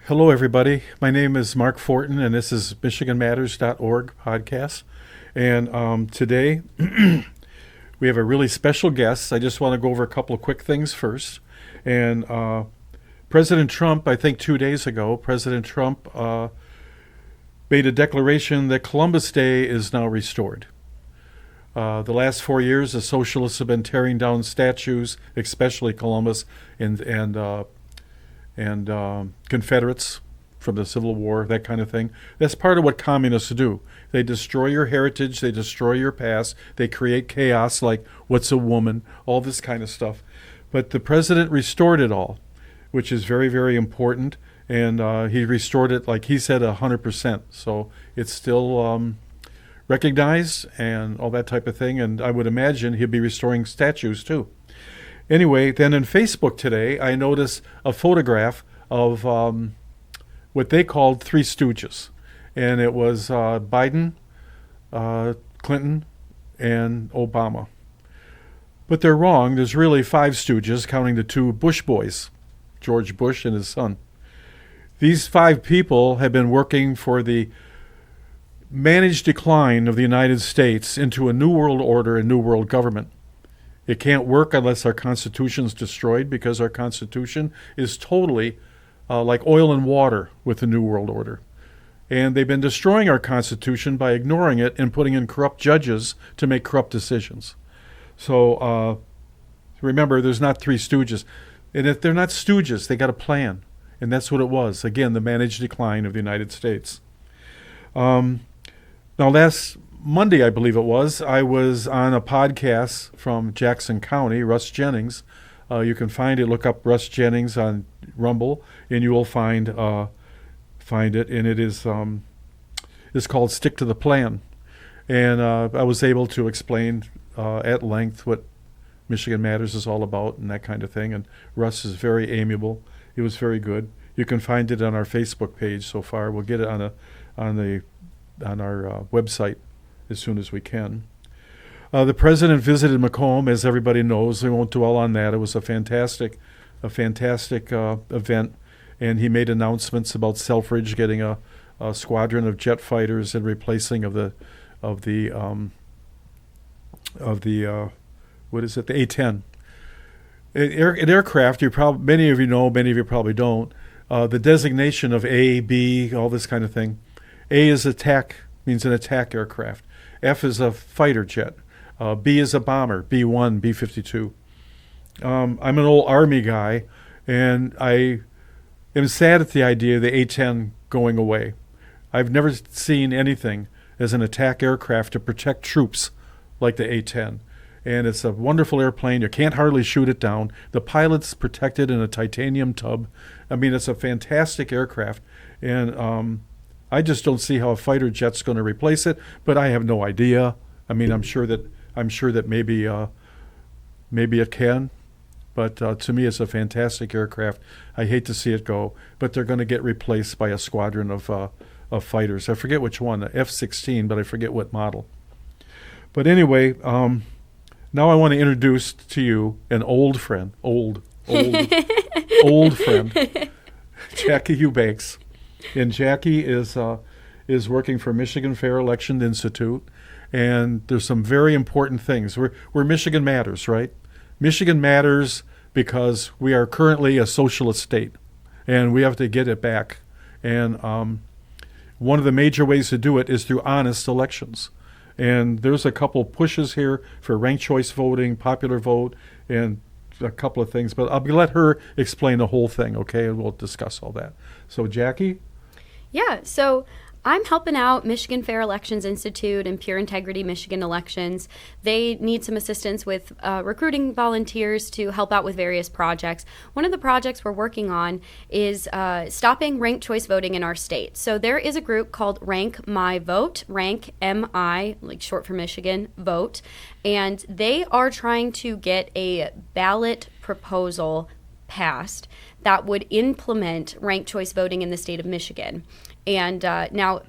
Hello, everybody. My name is Mark Fortin, and this is MichiganMatters.org podcast. And today we have a really special guest. I just want to go over a couple of quick things first. And President Trump, I think 2 days ago, President Trump made a declaration that Columbus Day is now restored. The last 4 years, the socialists have been tearing down statues, especially Columbus and Confederates from the Civil War, that kind of thing. That's part of what communists do. They destroy your heritage, they destroy your past, they create chaos like what's a woman, all this kind of stuff. But the president restored it all, which is very, very important. And he restored it, like he said, 100%. So it's still recognized and all that type of thing. And I would imagine he'll be restoring statues too. Anyway, then in Facebook today, I noticed a photograph of what they called Three Stooges. And it was Biden, Clinton, and Obama. But they're wrong. There's really five stooges, counting the two Bush boys, George Bush and his son. These five people have been working for the managed decline of the United States into a new world order and new world government. It can't work unless our Constitution is destroyed, because our Constitution is totally like oil and water with the New World Order. And they've been destroying our Constitution by ignoring it and putting in corrupt judges to make corrupt decisions. So remember, there's not three stooges. And if they're not stooges, they got a plan. And that's what it was. Again, the managed decline of the United States. Now, last Monday, I believe it was, I was on a podcast from Jackson County, Russ Jennings. You can find it. Look up Russ Jennings on Rumble, and you will find it. And it is it's called Stick to the Plan. And I was able to explain at length what Michigan Matters is all about and that kind of thing. And Russ is very amiable. It was very good. You can find it on our Facebook page so far. We'll get it on our website as soon as we can. The president visited Macomb, as everybody knows. We won't dwell on that. It was a fantastic event, and he made announcements about Selfridge getting a squadron of jet fighters and replacing the A-10. An aircraft, many of you know, many of you probably don't. The designation of A, B, all this kind of thing. A is attack, means an attack aircraft. F is a fighter jet. B is a bomber, B-1, B-52. I'm an old Army guy, and I am sad at the idea of the A-10 going away. I've never seen anything as an attack aircraft to protect troops like the A-10. And it's a wonderful airplane. You can't hardly shoot it down. The pilot's protected in a titanium tub. I mean, it's a fantastic aircraft. And I just don't see how a fighter jet's going to replace it, but I have no idea. I mean, I'm sure that maybe it can, but to me, it's a fantastic aircraft. I hate to see it go, but they're going to get replaced by a squadron of fighters. I forget which one, the F-16, but I forget what model. But anyway, now I want to introduce to you an old friend, old friend, Jackie Eubanks. And Jackie is working for Michigan Fair Election Institute, and there's some very important things. We're Michigan Matters, right? Michigan matters because we are currently a socialist state, and we have to get it back. And one of the major ways to do it is through honest elections. And there's a couple pushes here for ranked choice voting, popular vote, and a couple of things. But I'll let her explain the whole thing, okay? And we'll discuss all that. So, Jackie? Yeah, so I'm helping out Michigan Fair Elections Institute and Pure Integrity Michigan Elections. They need some assistance with recruiting volunteers to help out with various projects. One of the projects we're working on is stopping ranked choice voting in our state. So there is a group called Rank My Vote, Rank MI, like short for Michigan, Vote, and they are trying to get a ballot proposal passed that would implement ranked choice voting in the state of Michigan. And now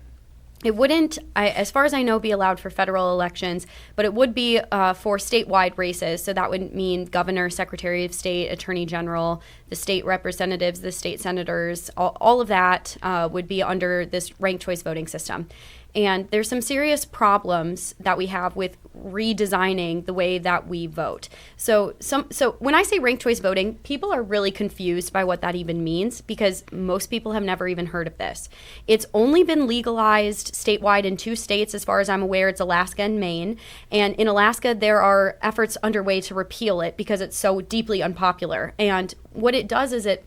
It wouldn't, as far as I know, be allowed for federal elections, but it would be for statewide races. So that would mean governor, secretary of state, attorney general, the state representatives, the state senators, all of that would be under this ranked choice voting system. And there's some serious problems that we have with redesigning the way that we vote. So when I say ranked choice voting, people are really confused by what that even means because most people have never even heard of this. It's only been legalized statewide in 2 states, as far as I'm aware. It's Alaska and Maine. And in Alaska, there are efforts underway to repeal it because it's so deeply unpopular. And what it does is it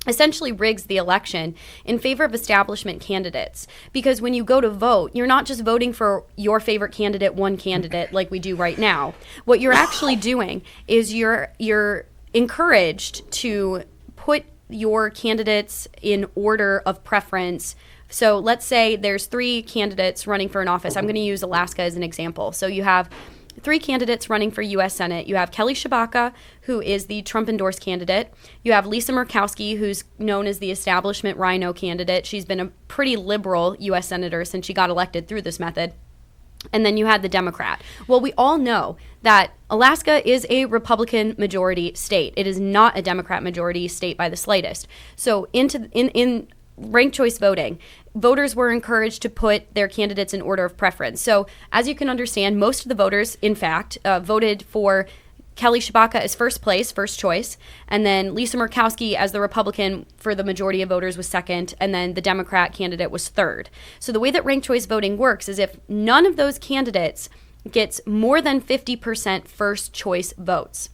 essentially rigs the election in favor of establishment candidates. Because when you go to vote, you're not just voting for your favorite candidate, one candidate, like we do right now. What you're actually doing is you're encouraged to put your candidates in order of preference. So let's say there's 3 candidates running for an office. I'm going to use Alaska as an example. So you have 3 candidates running for U.S. Senate. You have Kelly Tshibaka, who is the Trump-endorsed candidate. You have Lisa Murkowski, who's known as the establishment Rhino candidate. She's been a pretty liberal U.S. senator since she got elected through this method. And then you had the Democrat. Well, we all know that Alaska is a Republican majority state. It is not a Democrat majority state by the slightest. So in ranked choice voting, voters were encouraged to put their candidates in order of preference. So as you can understand, most of the voters, in fact, voted for Kelly Tshibaka as first place, first choice, and then Lisa Murkowski as the Republican for the majority of voters was second, and then the Democrat candidate was third. So the way that ranked choice voting works is if none of those candidates gets more than 50% first choice votes,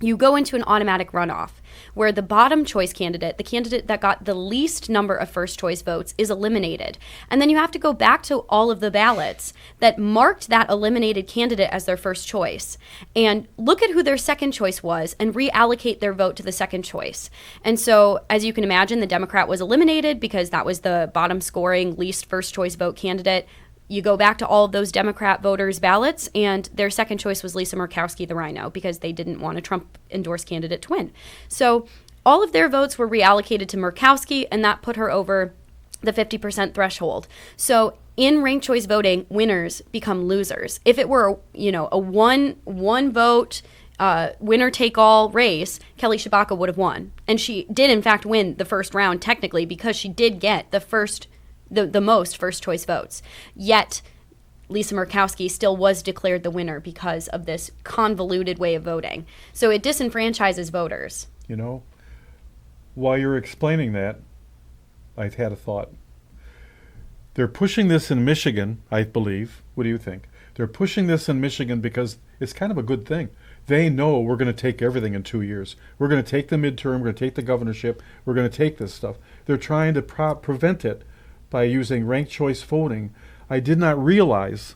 you go into an automatic runoff where the bottom choice candidate, the candidate that got the least number of first choice votes, is eliminated. And then you have to go back to all of the ballots that marked that eliminated candidate as their first choice and look at who their second choice was and reallocate their vote to the second choice. And so, as you can imagine, the Democrat was eliminated because that was the bottom scoring, least first choice vote candidate. You go back to all of those Democrat voters' ballots, and their second choice was Lisa Murkowski, the Rhino, because they didn't want a Trump-endorsed candidate to win. So all of their votes were reallocated to Murkowski, and that put her over the 50% threshold. So in ranked choice voting, winners become losers. If it were, a one vote winner take all race, Kelly Tshibaka would have won, and she did in fact win the first round technically because she did get the most first choice votes. Yet Lisa Murkowski still was declared the winner because of this convoluted way of voting. So it disenfranchises voters. While you're explaining that, I've had a thought. They're pushing this in Michigan, I believe. What do you think? They're pushing this in Michigan because it's kind of a good thing. They know we're going to take everything in 2 years. We're going to take the midterm, we're going to take the governorship, we're going to take this stuff. They're trying to prevent it by using ranked choice voting. I did not realize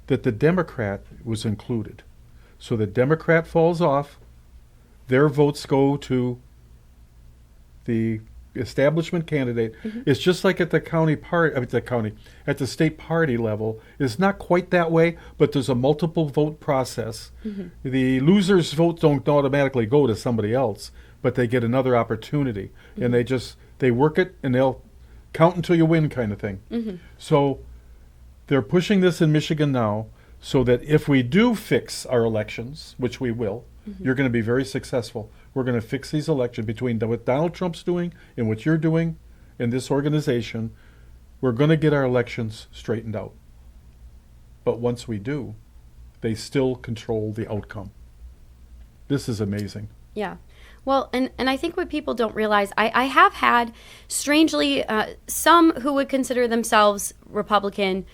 that the Democrat was included. So the Democrat falls off, their votes go to the establishment candidate. Mm-hmm. It's just like at the at the state party level. It's not quite that way, but there's a multiple vote process. Mm-hmm. The losers' votes don't automatically go to somebody else, but they get another opportunity. Mm-hmm. And they work it and they'll count until you win kind of thing. Mm-hmm. So they're pushing this in Michigan now so that if we do fix our elections, which we will, mm-hmm. you're going to be very successful. We're going to fix these elections between what Donald Trump's doing and what you're doing in this organization. We're going to get our elections straightened out. But once we do, they still control the outcome. This is amazing. Yeah. Well, and I think what people don't realize, I have had, strangely, some who would consider themselves Republican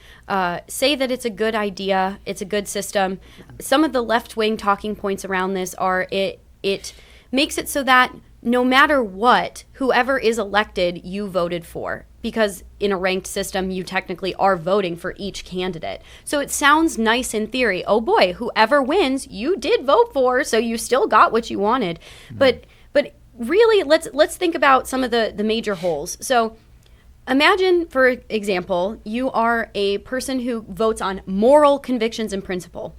say that it's a good idea, it's a good system. Some of the left-wing talking points around this are it makes it so that no matter what, whoever is elected, you voted for. Because in a ranked system, you technically are voting for each candidate. So it sounds nice in theory. Oh boy, whoever wins, you did vote for, so you still got what you wanted. Mm-hmm. But really, let's think about some of the major holes. So imagine, for example, you are a person who votes on moral convictions and principle.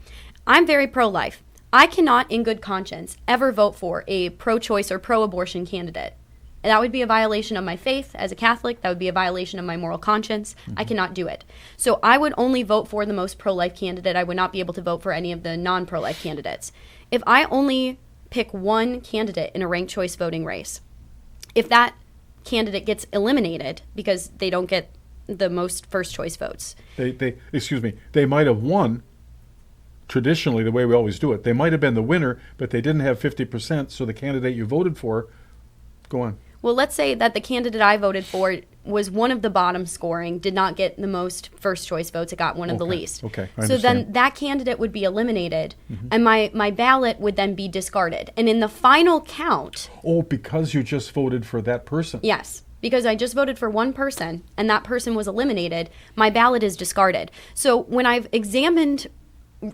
I'm very pro-life. I cannot, in good conscience, ever vote for a pro-choice or pro-abortion candidate. And that would be a violation of my faith as a Catholic. That would be a violation of my moral conscience. I cannot do it. So I would only vote for the most pro-life candidate. I would not be able to vote for any of the non-pro-life candidates. If I only pick one candidate in a ranked choice voting race, if that candidate gets eliminated because they don't get the most first choice votes. They might have won traditionally the way we always do it. They might have been the winner, but they didn't have 50%, so the candidate you voted for, go on. Well, let's say that the candidate I voted for was one of the bottom scoring, did not get the most first choice votes, it got one of the least. Okay, I so then understand. that candidate would be eliminated, and my ballot would then be discarded. And in the final count, Oh, because you just voted for that person. yes, because I just voted for one person and that person was eliminated, my ballot is discarded. So when I've examined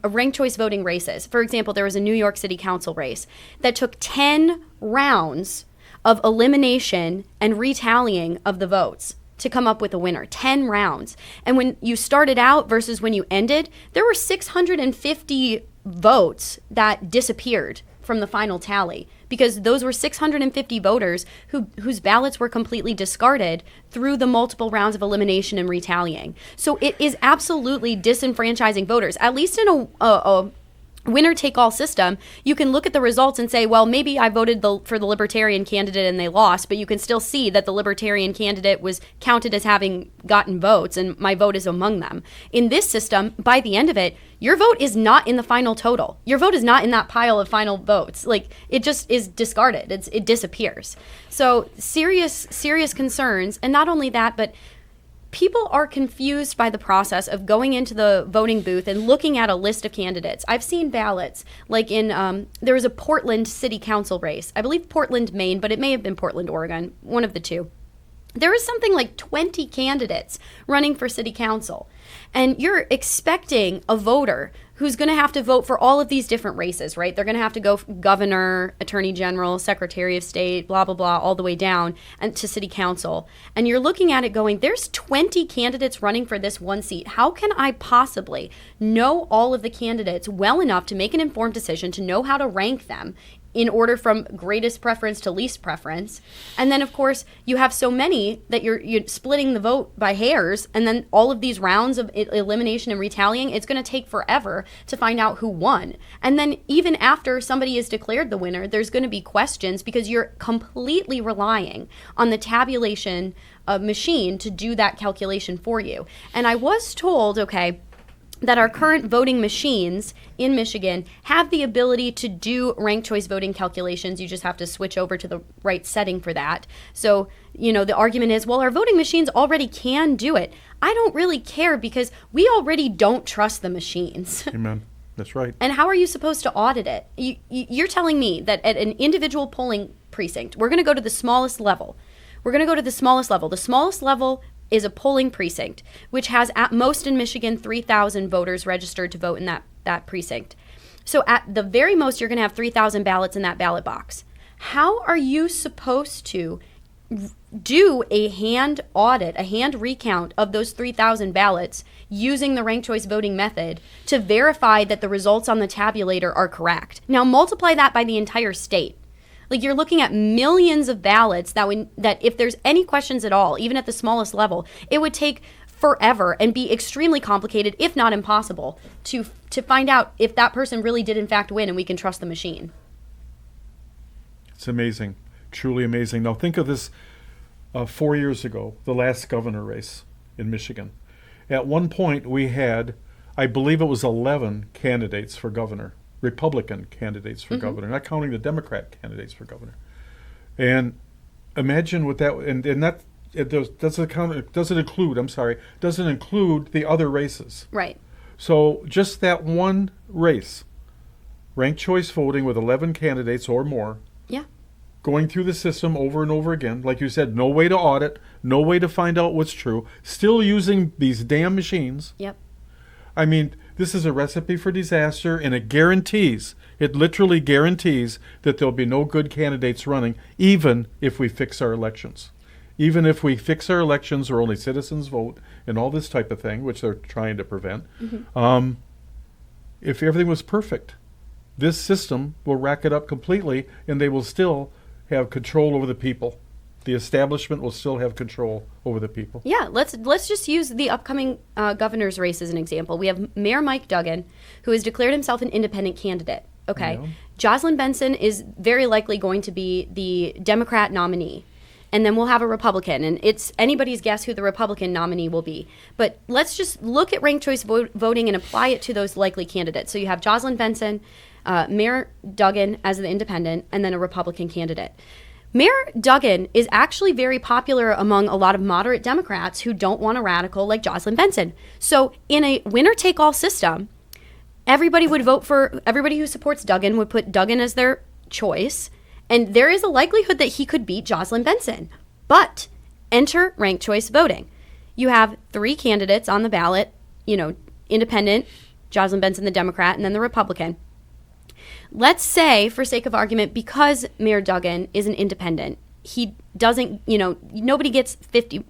ranked choice voting races, for example, there was a New York City Council race that took 10 rounds of elimination and retallying of the votes to come up with a winner. 10 rounds. And when you started out versus when you ended, there were 650 votes that disappeared from the final tally, because those were 650 voters whose ballots were completely discarded through the multiple rounds of elimination and retallying. So it is absolutely disenfranchising voters. At least in a winner-take-all system, you can look at the results and say, well, maybe I voted for the Libertarian candidate and they lost, but you can still see that the Libertarian candidate was counted as having gotten votes and my vote is among them. In this system, by the end of it, your vote is not in the final total. Your vote is not in that pile of final votes. Like, it just is discarded. It disappears. So serious concerns. And not only that, but people are confused by the process of going into the voting booth and looking at a list of candidates. I've seen ballots, like there was a Portland City Council race. I believe Portland, Maine, but it may have been Portland, Oregon, one of the two. There was something like 20 candidates running for city council. And you're expecting a voter who's going to have to vote for all of these different races, right? They're going to have to go governor, attorney general, secretary of state, blah, blah, blah, all the way down and to city council. And you're looking at it going, there's 20 candidates running for this one seat. How can I possibly know all of the candidates well enough to make an informed decision, to know how to rank them in order from greatest preference to least preference? And then, of course, you have so many that you're splitting the vote by hairs, and then all of these rounds of elimination and retallying, it's going to take forever to find out who won. And then even after somebody is declared the winner, there's going to be questions because you're completely relying on the tabulation machine to do that calculation for you. And I was told, okay, that our current voting machines in Michigan have the ability to do ranked choice voting calculations. You just have to switch over to the right setting for that. So, the argument is, well, our voting machines already can do it. I don't really care because we already don't trust the machines. Amen. That's right. And how are you supposed to audit it? You're telling me that at an individual polling precinct, we're going to go to the smallest level. The smallest level is a polling precinct, which has at most in Michigan 3,000 voters registered to vote in that precinct. So at the very most, you're going to have 3,000 ballots in that ballot box. How are you supposed to do a hand audit, a hand recount of those 3,000 ballots using the ranked choice voting method to verify that the results on the tabulator are correct? Now multiply that by the entire state. Like, you're looking at millions of ballots that if there's any questions at all, even at the smallest level, it would take forever and be extremely complicated, if not impossible, to find out if that person really did in fact win and we can trust the machine. It's amazing. Truly amazing. Now think of this 4 years ago, the last governor race in Michigan. At one point we had, I believe it was 11 candidates for governor. Republican candidates for governor, not counting the Democrat candidates for governor. And imagine what that, and that it doesn't include the other races. Right. So just that one race, ranked choice voting with 11 candidates or more, Yeah. going through the system over and over again, like you said, no way to audit, no way to find out what's true, still using these damn machines. Yep. I mean, this is a recipe for disaster, and it literally guarantees that there'll be no good candidates running, even if we fix our elections. Even if we fix our elections or only citizens vote and all this type of thing, which they're trying to prevent, if everything was perfect, this system will rack it up completely, and they will still have control over the people. the establishment will still have control over the people. Yeah, let's just use the upcoming governor's race as an example. We have Mayor Mike Duggan, who has declared himself an independent candidate. Okay, Yeah. Jocelyn Benson is very likely going to be the Democrat nominee, and then we'll have a Republican, and it's anybody's guess who the Republican nominee will be. But let's just look at ranked choice voting and apply it to those likely candidates. So you have Jocelyn Benson, Mayor Duggan as the independent, and then a Republican candidate. Mayor Duggan is actually very popular among a lot of moderate Democrats who don't want a radical like Jocelyn Benson. So in a winner-take-all system, everybody who supports Duggan would put Duggan as their choice, and there is a likelihood that he could beat Jocelyn Benson. But enter ranked choice voting. You have 3 candidates on the ballot, independent, Jocelyn Benson, the Democrat, and then the Republican. Let's say, for sake of argument, because Mayor Duggan is an independent, he doesn't, nobody gets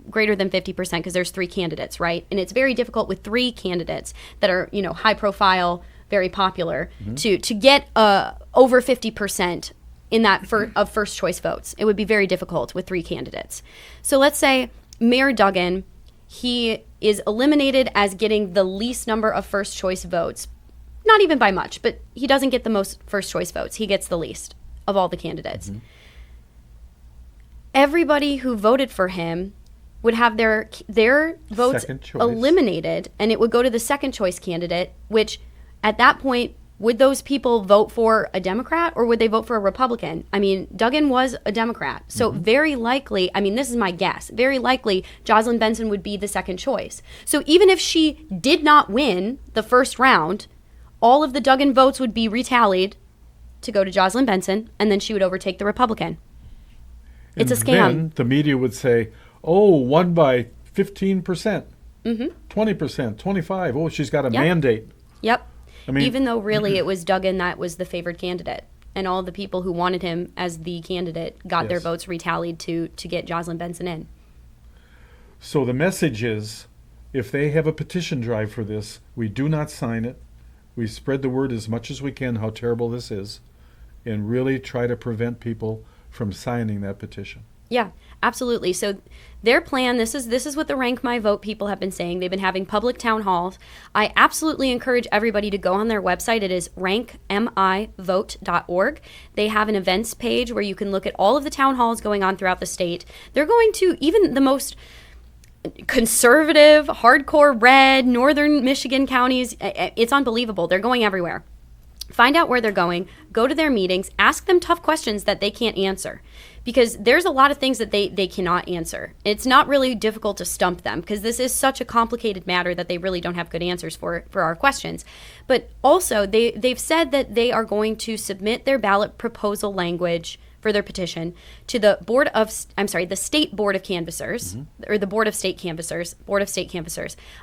greater than 50% because there's 3 candidates, right? And it's very difficult with 3 candidates that are, high profile, very popular, to get over 50% in that of first choice votes. It would be very difficult with 3 candidates. So let's say Mayor Duggan, he is eliminated as getting the least number of first choice votes. Not even by much, but he doesn't get the most first choice votes. He gets the least of all the candidates. Everybody who voted for him would have their votes eliminated, and it would go to the second choice candidate, which at that point, would those people vote for a Democrat or would they vote for a Republican? I mean, Duggan was a Democrat. So very likely, this is my guess, very likely Jocelyn Benson would be the second choice. So even if she did not win the first round, all of the Duggan votes would be retallied to go to Jocelyn Benson, and then she would overtake the Republican. It's a scam. Then the media would say, won by 15%, 20%, 25%. Oh, she's got a mandate. Yep. Even though really it was Duggan that was the favored candidate, and all the people who wanted him as the candidate got their votes retallied to get Jocelyn Benson in. So the message is, if they have a petition drive for this, we do not sign it. We spread the word as much as we can how terrible this is, and really try to prevent people from signing that petition. Yeah, absolutely. So their plan, this is what the Rank My Vote people have been saying. They've been having public town halls. I absolutely encourage everybody to go on their website. It is rankmivote.org. They have an events page where you can look at all of the town halls going on throughout the state. They're going to even the most conservative, hardcore red, northern Michigan counties. It's unbelievable. They're going everywhere. Find out where they're going, go to their meetings, ask them tough questions that they can't answer, because there's a lot of things that they cannot answer. It's not really difficult to stump them because this is such a complicated matter that they really don't have good answers for our questions. But also they've said that they are going to submit their ballot proposal language for their petition to the the State Board of Canvassers, or the Board of State Canvassers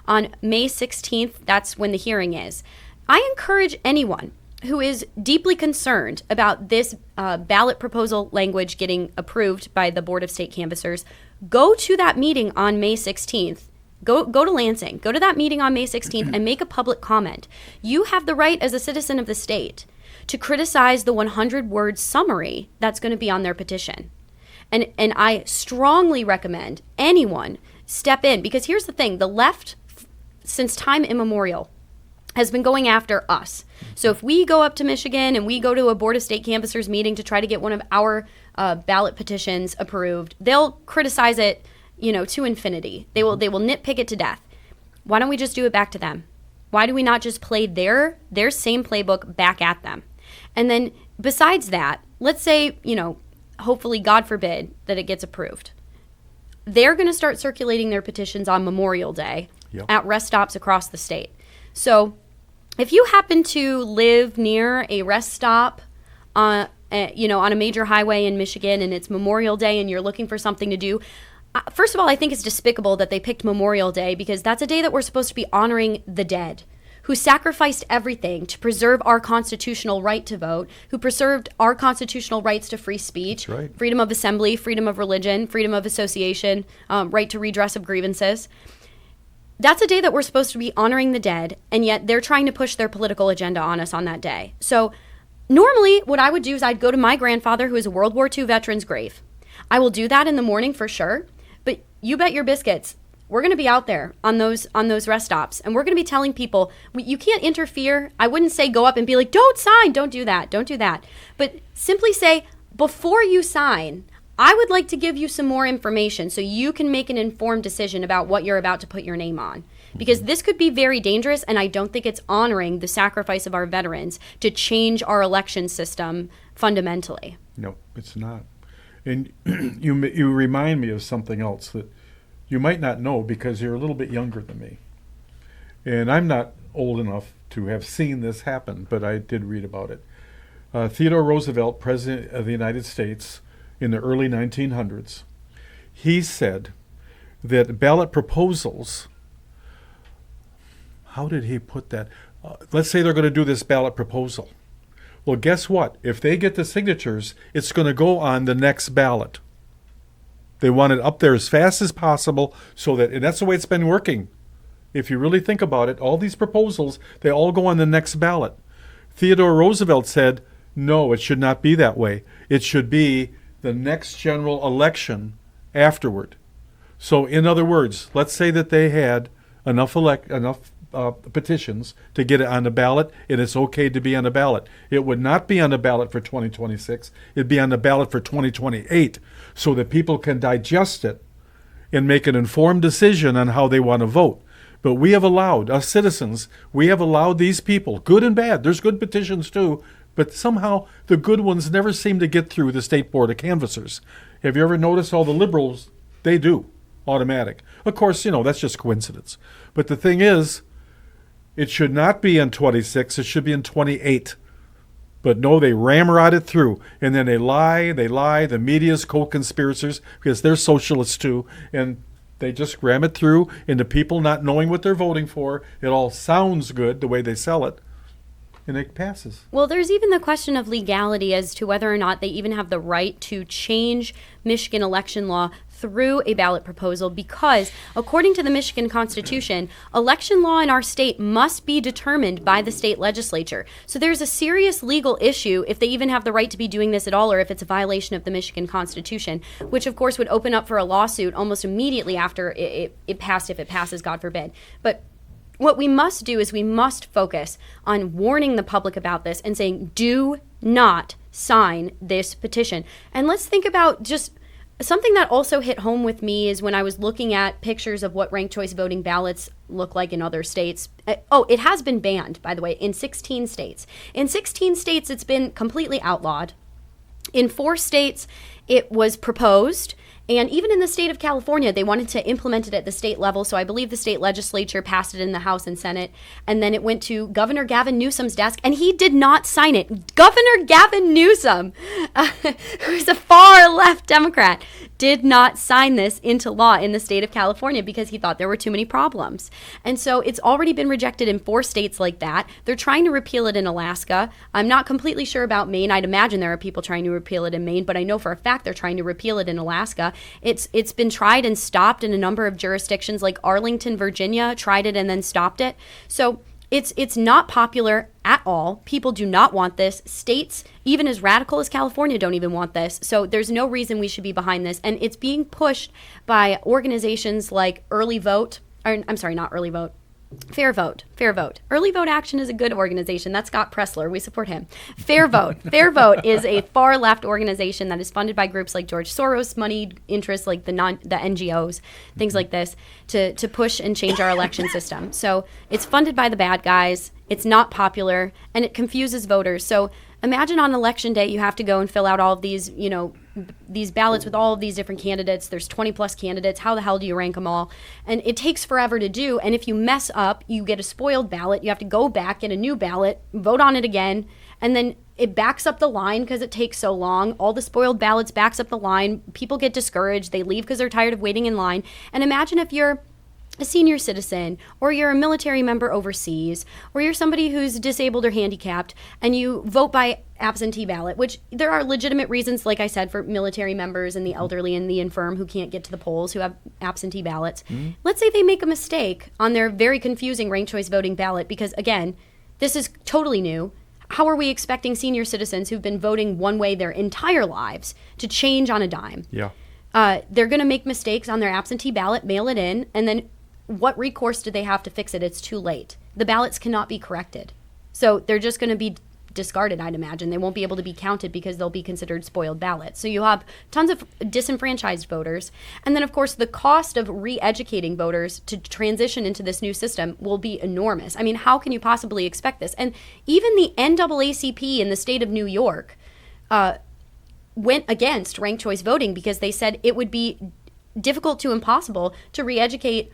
on May 16th. That's when the hearing is. I encourage anyone who is deeply concerned about this ballot proposal language getting approved by the Board of State Canvassers, go to that meeting on May 16th. Go to Lansing. Go to that meeting on May 16th and make a public comment. You have the right as a citizen of the state to criticize the 100-word summary that's going to be on their petition. And I strongly recommend anyone step in, because here's the thing. The left, since time immemorial, has been going after us. So if we go up to Michigan and we go to a Board of State Canvassers meeting to try to get one of our ballot petitions approved, they'll criticize it, to infinity. They will nitpick it to death. Why don't we just do it back to them? Why do we not just play their same playbook back at them? And then besides that, let's say, hopefully, God forbid, that it gets approved. They're going to start circulating their petitions on Memorial Day at rest stops across the state. So if you happen to live near a rest stop on a major highway in Michigan and it's Memorial Day and you're looking for something to do, first of all, I think it's despicable that they picked Memorial Day, because that's a day that we're supposed to be honoring the dead, who sacrificed everything to preserve our constitutional right to vote, who preserved our constitutional rights to free speech, freedom of assembly, freedom of religion, freedom of association, right to redress of grievances. That's a day that we're supposed to be honoring the dead, and yet they're trying to push their political agenda on us on that day. So normally what I would do is I'd go to my grandfather, who is a World War II veteran's grave. I will do that in the morning for sure. But you bet your biscuits, we're going to be out there on those rest stops, and we're going to be telling people, you can't interfere. I wouldn't say go up and be like, don't sign, don't do that. But simply say, before you sign, I would like to give you some more information so you can make an informed decision about what you're about to put your name on. Because this could be very dangerous, and I don't think it's honoring the sacrifice of our veterans to change our election system fundamentally. No, it's not. And you remind me of something else that you might not know because you're a little bit younger than me. And I'm not old enough to have seen this happen, but I did read about it. Theodore Roosevelt, President of the United States in the early 1900s, he said that ballot proposals, how did he put that? Let's say they're going to do this ballot proposal. Well, guess what? If they get the signatures, it's going to go on the next ballot. They want it up there as fast as possible so that, and that's the way it's been working. If you really think about it, all these proposals, they all go on the next ballot. Theodore Roosevelt said, no, it should not be that way. It should be the next general election afterward. So in other words, let's say that they had enough petitions to get it on the ballot, and it's okay to be on the ballot. It would not be on the ballot for 2026. It'd be on the ballot for 2028 so that people can digest it and make an informed decision on how they want to vote. But we have allowed, us citizens, we have allowed these people, good and bad, there's good petitions too, but somehow the good ones never seem to get through the State Board of Canvassers. Have you ever noticed all the liberals? They do, automatic. Of course, that's just coincidence. But the thing is, it should not be in 26, it should be in 28. But no, they ramrod it through, and then they lie, the media's co-conspirators, because they're socialists too, and they just ram it through into people not knowing what they're voting for. It all sounds good the way they sell it, and it passes. Well, there's even the question of legality as to whether or not they even have the right to change Michigan election law through a ballot proposal, because according to the Michigan Constitution, election law in our state must be determined by the state legislature. So there's a serious legal issue if they even have the right to be doing this at all, or if it's a violation of the Michigan Constitution, which of course would open up for a lawsuit almost immediately after it passed, if it passes, God forbid. But what we must do is we must focus on warning the public about this and saying, do not sign this petition. And let's think about just something that also hit home with me is when I was looking at pictures of what ranked choice voting ballots look like in other states. It has been banned, by the way, in 16 states. In 16 states, it's been completely outlawed. In 4 states, it was proposed. And even in the state of California, they wanted to implement it at the state level. So I believe the state legislature passed it in the House and Senate. And then it went to Governor Gavin Newsom's desk, and he did not sign it. Governor Gavin Newsom, who's a far left Democrat, did not sign this into law in the state of California because he thought there were too many problems. And so it's already been rejected in 4 states like that. They're trying to repeal it in Alaska. I'm not completely sure about Maine. I'd imagine there are people trying to repeal it in Maine, but I know for a fact they're trying to repeal it in Alaska. It's been tried and stopped in a number of jurisdictions, like Arlington, Virginia, tried it and then stopped it. So it's not popular at all. People do not want this. States, even as radical as California, don't even want this. So there's no reason we should be behind this. And it's being pushed by organizations like Early Vote, or I'm sorry, not Early Vote. Fair Vote. Early Vote Action is a good organization. That's Scott Pressler. We support him. Fair Vote. Fair Vote is a far left organization that is funded by groups like George Soros, moneyed interests like the NGOs, things like this, to push and change our election system. So it's funded by the bad guys. It's not popular, and it confuses voters. So imagine on election day you have to go and fill out all of these, these ballots with all of these different candidates. There's 20 plus candidates. How the hell do you rank them all? And it takes forever to do. And if you mess up, you get a spoiled ballot. You have to go back, get a new ballot, vote on it again. And then it backs up the line because it takes so long. All the spoiled ballots backs up the line. People get discouraged. They leave because they're tired of waiting in line. And imagine if you're a senior citizen, or you're a military member overseas, or you're somebody who's disabled or handicapped, and you vote by absentee ballot, which there are legitimate reasons, like I said, for military members and the elderly and the infirm who can't get to the polls, who have absentee ballots. Mm-hmm. Let's say they make a mistake on their very confusing ranked choice voting ballot, because again, this is totally new. how are we expecting senior citizens who've been voting one way their entire lives to change on a dime? Yeah. They're going to make mistakes on their absentee ballot, mail it in, and then what recourse do they have to fix it? It's too late. The ballots cannot be corrected. So they're just going to be discarded, I'd imagine. They won't be able to be counted because they'll be considered spoiled ballots. So you'll have tons of disenfranchised voters. And then, of course, the cost of re-educating voters to transition into this new system will be enormous. I mean, how can you possibly expect this? And even the NAACP in the state of New York went against ranked choice voting because they said it would be difficult to impossible to re-educate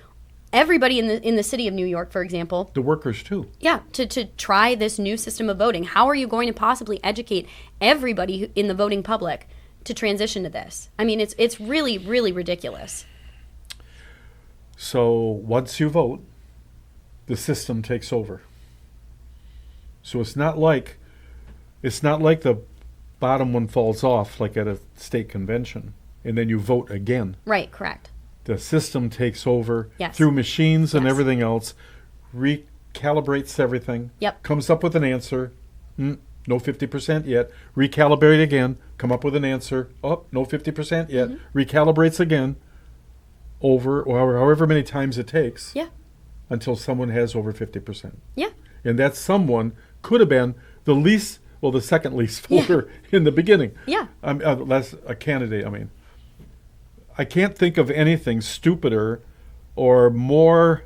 everybody in the city of New York, for example. The workers too. Yeah, to try this new system of voting. How are you going to possibly educate everybody in the voting public to transition to this? I mean, it's really, really ridiculous. So once you vote, the system takes over. So it's not like the bottom one falls off like at a state convention and then you vote again. Right, correct. The system takes over Yes. through machines and Yes. everything else, recalibrates everything, Yep. comes up with an answer. No 50% yet. Recalibrate again, come up with an answer. Oh, no 50% yet. Recalibrates again over or however many times it takes Yeah, until someone has over 50%. yeah, And that someone could have been the second least voter in the beginning. yeah. Less a candidate, I can't think of anything stupider or more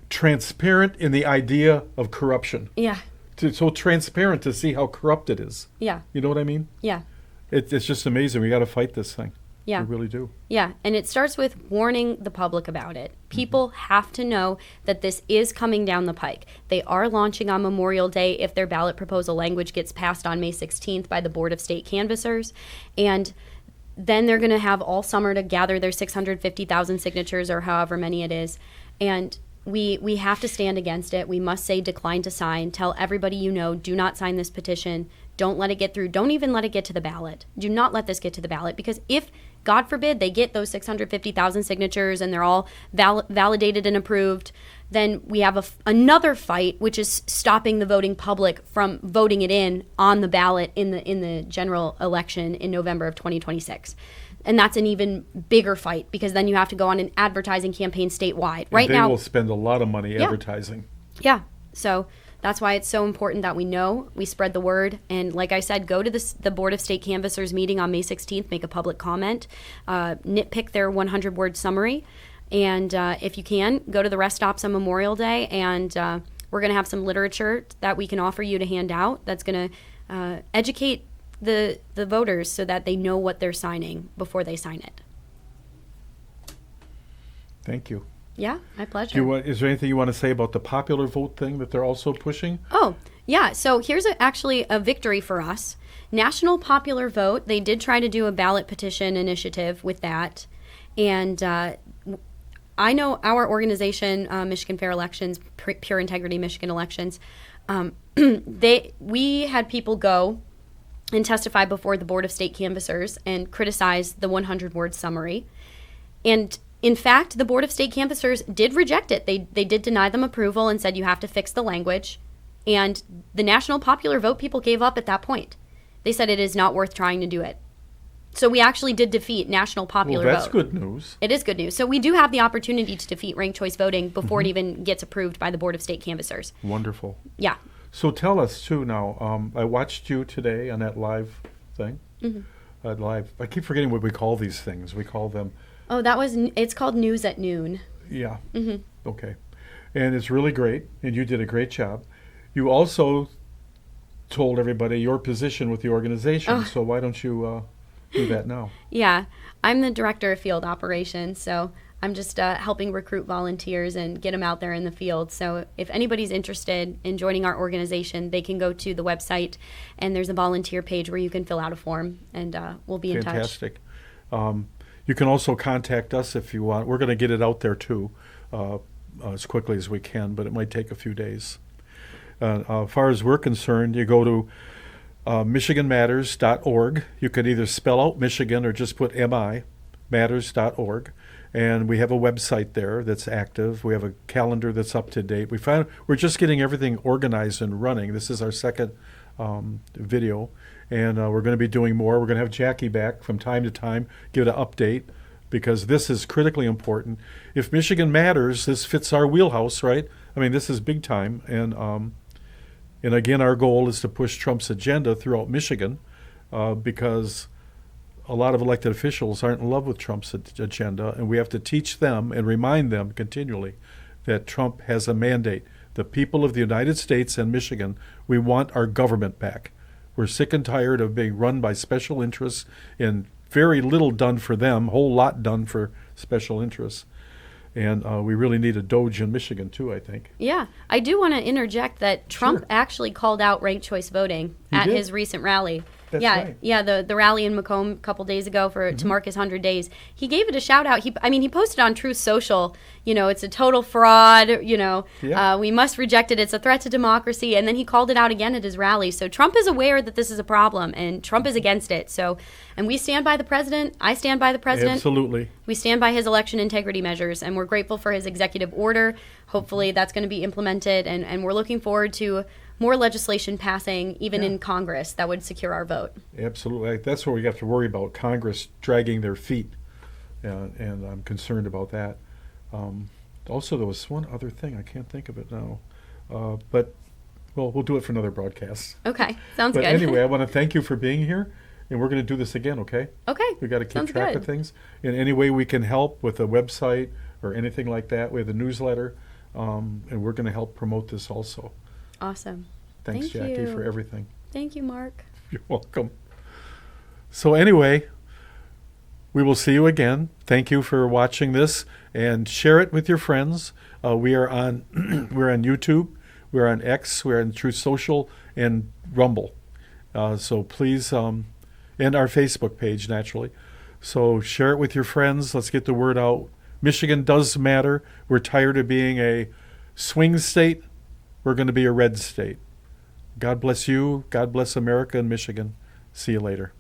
transparent in the idea of corruption. Yeah, So transparent to see how corrupt it is. yeah, You know what I mean? yeah, It's just amazing. We got to fight this thing. yeah. We really do. Yeah, and it starts with warning the public about it. People have to know that this is coming down the pike. They are launching on Memorial Day if their ballot proposal language gets passed on May 16th by the Board of State Canvassers. And then they're going to have all summer to gather their 650,000 signatures or however many it is. And we have to stand against it. We must say decline to sign. Tell everybody you know, do not sign this petition. Don't let it get through. Don't even let it get to the ballot. Do not let this get to the ballot because if, God forbid, they get those 650,000 signatures and they're all validated and approved, then we have another fight, which is stopping the voting public from voting it in on the ballot in the general election in November of 2026. And that's an even bigger fight because then you have to go on an advertising campaign statewide. And Right they now, will spend a lot of money Yeah. advertising. yeah. So that's why it's so important that we know, we spread the word. And like I said, go to the Board of State Canvassers meeting on May 16th, make a public comment, nitpick their 100-word summary. And if you can, go to the rest stops on Memorial Day. And we're going to have some literature that we can offer you to hand out that's going to educate the voters so that they know what they're signing before they sign it. Thank you. Yeah, my pleasure. Is there anything you want to say about the popular vote thing that they're also pushing? Oh, yeah. So here's actually a victory for us. National Popular Vote, they did try to do a ballot petition initiative with that. And I know our organization, Michigan Fair Elections, Pure Integrity Michigan Elections, we had people go and testify before the Board of State Canvassers and criticize the 100-word summary. And in fact, the Board of State Canvassers did reject it. They did deny them approval and said you have to fix the language. And the National Popular Vote people gave up at that point. They said it is not worth trying to do it. So we actually did defeat National Popular Well, that's Vote. good news. It is good news. So we do have the opportunity to defeat ranked choice voting before it even gets approved by the Board of State Canvassers. Wonderful. Yeah. So tell us too now. I watched you today on that live thing. Live. I keep forgetting what we call these things. We call them. Oh, it's called News at Noon. Yeah. Okay. And it's really great, and you did a great job. You also told everybody your position with the organization. So why don't you do that now? Yeah, I'm the director of field operations, so I'm just helping recruit volunteers and get them out there in the field. So if anybody's interested in joining our organization, they can go to the website, and there's a volunteer page where you can fill out a form, and we'll be in touch. Fantastic. You can also contact us if you want. We're going to get it out there too as quickly as we can, but it might take a few days. As far as we're concerned, you go to michiganmatters.org. You can either spell out Michigan or just put MI, matters.org. And we have a website there that's active. We have a calendar that's up to date. We're just getting everything organized and running. This is our second video, and we're going to be doing more. We're going to have Jackie back from time to time, give an update, because this is critically important. If Michigan matters, this fits our wheelhouse, right? I mean, this is big time, and again, our goal is to push Trump's agenda throughout Michigan, because a lot of elected officials aren't in love with Trump's agenda, and we have to teach them and remind them continually that Trump has a mandate. The people of the United States and Michigan, we want our government back. We're sick and tired of being run by special interests and very little done for them, whole lot done for special interests. And we really need a Doge in Michigan, too, I think. Yeah, I do want to interject that Trump Sure. actually called out ranked choice voting He at did? his recent rally. That's yeah, right. yeah, the rally in Macomb a couple days ago to Mm-hmm. mark his 100 days. He gave it a shout out. He posted on Truth Social, it's a total fraud, Yeah. we must reject it. It's a threat to democracy. And then he called it out again at his rally. So Trump is aware that this is a problem, and Trump is against it. And we stand by the president. I stand by the president. Absolutely. We stand by his election integrity measures, and we're grateful for his executive order. Hopefully that's going to be implemented, and we're looking forward to more legislation passing, even Yeah. in Congress, that would secure our vote. Absolutely. That's what we have to worry about, Congress dragging their feet. And I'm concerned about that. Also, there was one other thing. I can't think of it now. But we'll do it for another broadcast. Okay, sounds But good. anyway, I want to thank you for being here. And we're going to do this again, okay? Okay, We got to keep sounds track good. of things. In any way we can help with a website or anything like that. We have a newsletter. And we're going to help promote this also. Awesome. Thanks, Thank Jackie, you. for everything. Thank you, Mark. You're welcome. So anyway, we will see you again. Thank you for watching this, and share it with your friends. We are on we're on YouTube, we're on X, we're on Truth Social, and Rumble. So please, and our Facebook page naturally. So share it with your friends. Let's get the word out. Michigan does matter. We're tired of being a swing state. We're going to be a red state. God bless you. God bless America and Michigan. See you later.